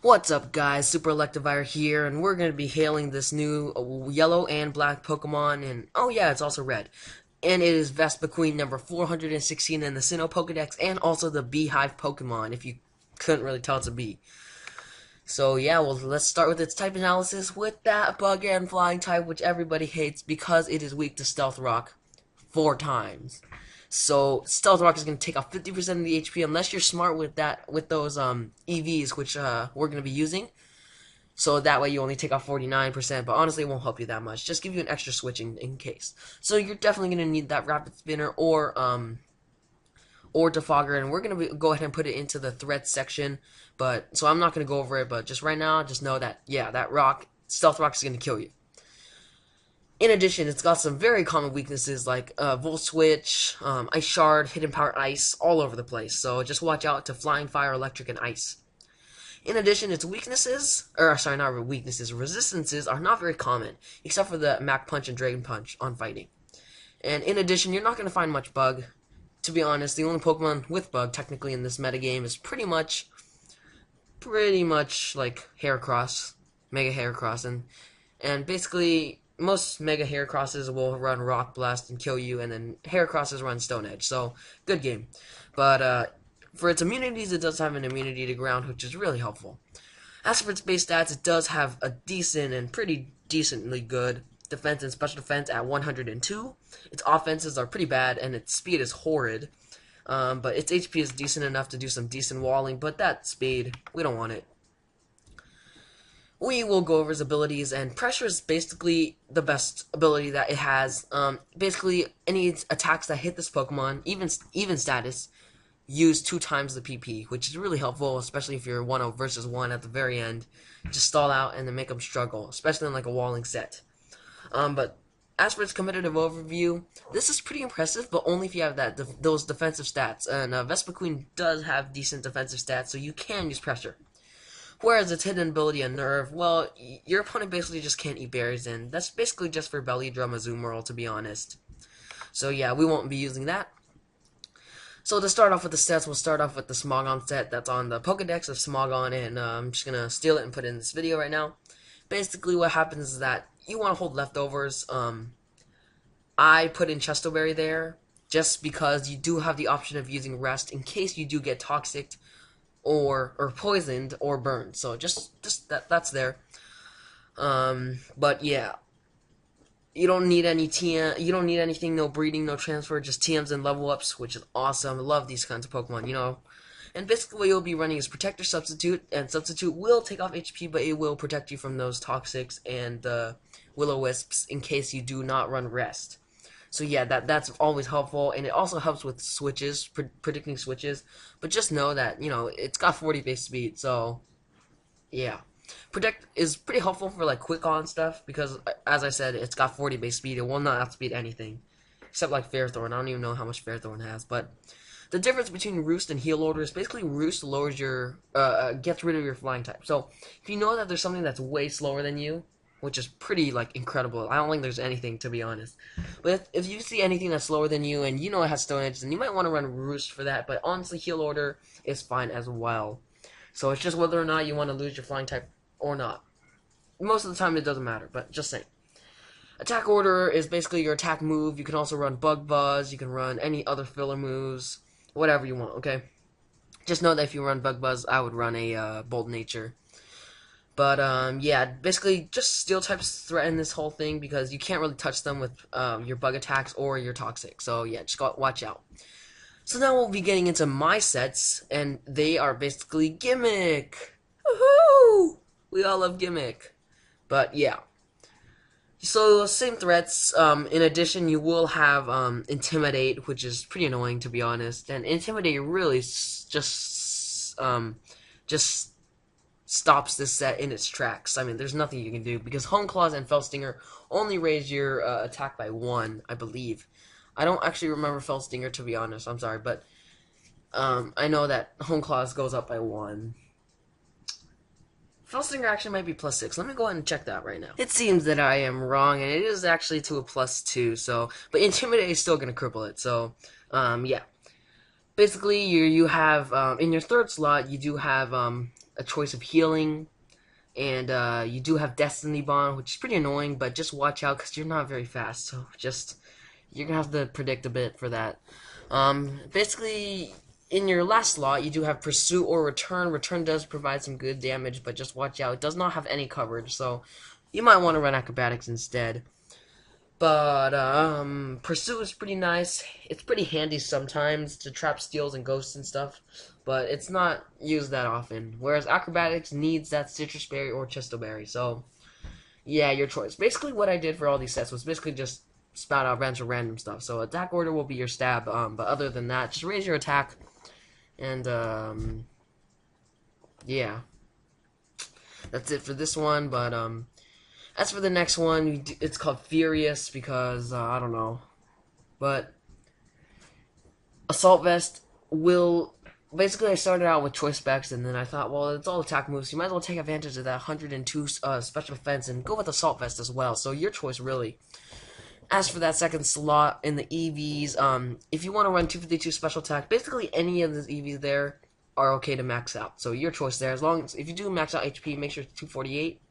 What's up, guys? Super Electivire here, and we're going to be hailing this new yellow and black Pokemon, and oh yeah, it's also red. And it is Vespiquen number 416 in the Sinnoh Pokedex, and also the Beehive Pokemon, if you couldn't really tell it's a bee. So yeah, well, let's start with its type analysis with that bug and flying type, which everybody hates because it is weak to Stealth Rock 4 times. So Stealth Rock is going to take off 50% of the HP unless you're smart with those EVs, which we're going to be using. So that way you only take off 49%, but honestly it won't help you that much. Just give you an extra switching in case. So you're definitely going to need that Rapid Spinner or Defogger, and we're going to go ahead and put it into the threat section. But so I'm not going to go over it, but just right now, just know that, yeah, that Stealth Rock is going to kill you. In addition, it's got some very common weaknesses like Volt Switch, Ice Shard, Hidden Power Ice, all over the place. So just watch out to Flying, Fire, Electric, and Ice. In addition, its weaknesses, resistances are not very common, except for the Mach Punch and Dragon Punch on fighting. And in addition, you're not going to find much Bug. To be honest, the only Pokemon with Bug technically in this metagame is pretty much like Heracross, Mega Heracross, and basically most Mega Heracrosses will run Rock Blast and kill you, and then Heracrosses run Stone Edge, so good game. But for its immunities, it does have an immunity to ground, which is really helpful. As for its base stats, it does have a decent and pretty decently good defense and special defense at 102. Its offenses are pretty bad, and its speed is horrid. But its HP is decent enough to do some decent walling, but that speed, we don't want it. We will go over his abilities, and Pressure is basically the best ability that it has. Basically, any attacks that hit this Pokemon, even status, use 2 times the PP, which is really helpful, especially if you're 1 versus 1 at the very end. Just stall out and then make them struggle, especially in like a walling set. But as for its competitive overview, this is pretty impressive, but only if you have those defensive stats. And Vespiquen does have decent defensive stats, so you can use Pressure. Whereas its hidden ability on Nerve, well, your opponent basically just can't eat berries, and that's basically just for Belly Drum Azumarill, to be honest. So yeah, we won't be using that. So to start off with the sets, we'll start off with the Smogon set that's on the Pokedex of Smogon, and I'm just going to steal it and put it in this video right now. Basically what happens is that you want to hold leftovers. I put in Chesto Berry there, just because you do have the option of using Rest in case you do get toxic or poisoned or burned. So just that's there. But yeah, you don't need any TM, you don't need anything, no breeding, no transfer, just TMs and level ups, which is awesome. I love these kinds of Pokemon, you know. And basically what you'll be running is Protector Substitute, and Substitute will take off HP, but it will protect you from those Toxics and Will-O-Wisps in case you do not run Rest. So yeah, that's always helpful, and it also helps with switches, predicting switches. But just know that, you know, it's got 40 base speed, so yeah. Protect is pretty helpful for like quick on stuff, because as I said, it's got 40 base speed. It will not outspeed anything, except like Fairthorn. I don't even know how much Fairthorn has, but the difference between Roost and Heal Order is basically Roost lowers your, gets rid of your flying type. So if you know that there's something that's way slower than you, which is pretty, like, incredible. I don't think there's anything, to be honest. But if you see anything that's slower than you, and you know it has Stone Edge, then you might want to run Roost for that. But honestly, Heal Order is fine as well. So it's just whether or not you want to lose your flying type or not. Most of the time, it doesn't matter, but just saying. Attack Order is basically your attack move. You can also run Bug Buzz. You can run any other filler moves. Whatever you want, okay? Just know that if you run Bug Buzz, I would run a Bold Nature. But, yeah, basically, just Steel types threaten this whole thing because you can't really touch them with your Bug attacks or your Toxic. So, yeah, just watch out. So now we'll be getting into my sets, and they are basically Gimmick. Woohoo! We all love Gimmick. But, yeah. So, same threats. In addition, you will have Intimidate, which is pretty annoying, to be honest. And Intimidate really just stops this set in its tracks. I mean, there's nothing you can do, because Hone Claws and Fell Stinger only raise your attack by 1, I believe. I don't actually remember Fell Stinger, to be honest. I'm sorry, but I know that Hone Claws goes up by 1. Fell Stinger actually might be +6. Let me go ahead and check that right now. It seems that I am wrong, and it is actually to a +2. So, but Intimidate is still gonna cripple it. So, yeah. Basically, you have in your third slot, you do have a choice of healing, and you do have Destiny Bond, which is pretty annoying, but just watch out because you're not very fast, so just you're gonna have to predict a bit for that. Basically, in your last slot, you do have Pursuit or Return. Return does provide some good damage, but just watch out. It does not have any coverage, so you might want to run Acrobatics instead. But Pursuit is pretty nice. It's pretty handy sometimes to trap steals and ghosts and stuff, but it's not used that often. Whereas Acrobatics needs that Sitrus berry or Chesto berry. So yeah, your choice. Basically, what I did for all these sets was basically just spout out a bunch of random stuff. So attack order will be your stab, but other than that, just raise your attack, and yeah, that's it for this one. But as for the next one, it's called Furious because, I don't know. But Assault Vest will... Basically, I started out with choice specs, and then I thought, well, it's all attack moves. You might as well take advantage of that 102 special defense and go with Assault Vest as well. So your choice, really. As for that second slot in the EVs, if you want to run 252 special attack, basically any of the EVs there are okay to max out. So your choice there. As long as if you do max out HP, make sure it's 248.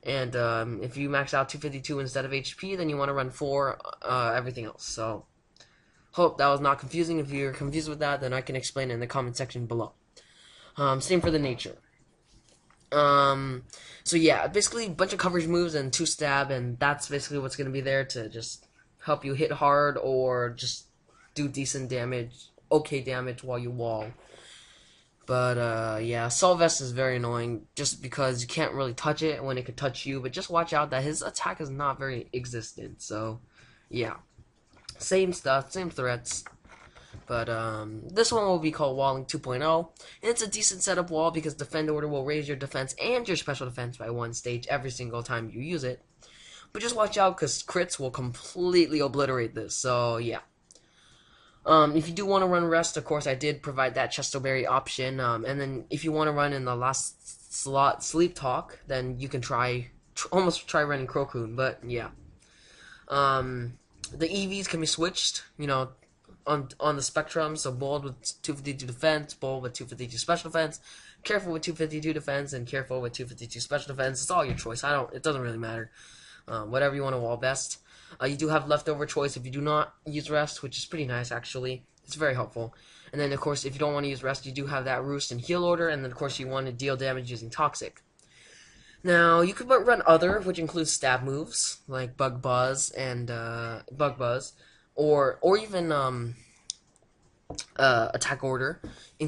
And if you max out 252 instead of HP, then you want to run 4 everything else. So, hope that was not confusing. If you're confused with that, then I can explain it in the comment section below. Same for the nature. So yeah, basically a bunch of coverage moves and 2 stab, and that's basically what's going to be there to just help you hit hard or just do decent damage, okay damage while you wall. But, yeah, Assault Vest is very annoying just because you can't really touch it when it could touch you, but just watch out that his attack is not very existent, so, yeah. Same stuff, same threats, but, this one will be called Walling 2.0, and it's a decent setup wall because Defend Order will raise your defense and your special defense by 1 stage every single time you use it, but just watch out because crits will completely obliterate this, so, yeah. If you do want to run Rest, of course, I did provide that Chesto berry option. And then if you want to run in the last slot Sleep Talk, then you can almost try running Crocune. But yeah, the EVs can be switched. You know, on the spectrum. So bold with 252 defense, bold with 252 special defense, careful with 252 defense, and careful with 252 special defense. It's all your choice. It doesn't really matter. Whatever you want to wall best. You do have leftover choice if you do not use Rest, which is pretty nice, actually. It's very helpful. And then, of course, if you don't want to use Rest, you do have that Roost and Heal Order, and then, of course, you want to deal damage using Toxic. Now, you could run Other, which includes stab moves, like Bug Buzz and, or even, Attack Order. In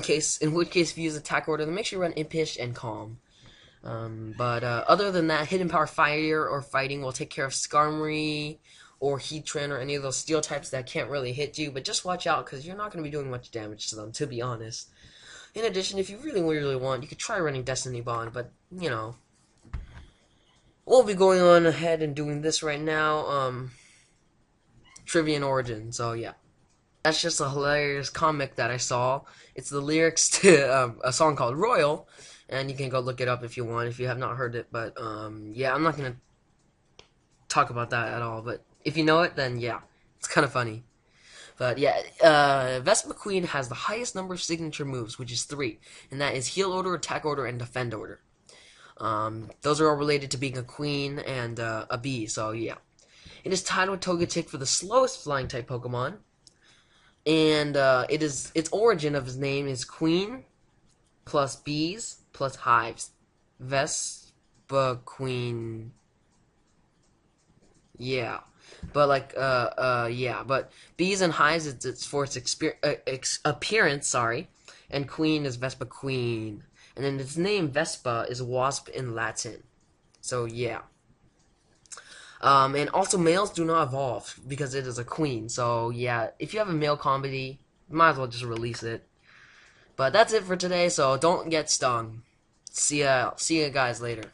which case, if you use Attack Order, then make sure you run Impish and Calm. But other than that, Hidden Power Fire or Fighting will take care of Skarmory or Heatran or any of those steel types that can't really hit you, but just watch out because you're not going to be doing much damage to them, to be honest. In addition, if you really want, you could try running Destiny Bond, but, you know, we'll be going on ahead and doing this right now, Trivia and Origin, so yeah. That's just a hilarious comic that I saw. It's the lyrics to a song called Royal, and you can go look it up if you want, if you have not heard it, but, yeah, I'm not going to talk about that at all, but if you know it, then yeah, it's kind of funny. But yeah, Vespiquen has the highest number of signature moves, which is 3, and that is Heal Order, Attack Order, and Defend Order. Those are all related to being a queen and a bee, so yeah. It is tied with Togetic for the slowest flying type Pokemon, and its origin of his name is Queen plus bees plus hives. Vespiquen. Yeah. But like yeah, but bees and hives it's for its appearance, and queen is Vespiquen. And then its name Vespa is wasp in Latin. So yeah. And also males do not evolve because it is a queen. So yeah, if you have a male comedy, might as well just release it. But that's it for today, so don't get stung. See ya guys later.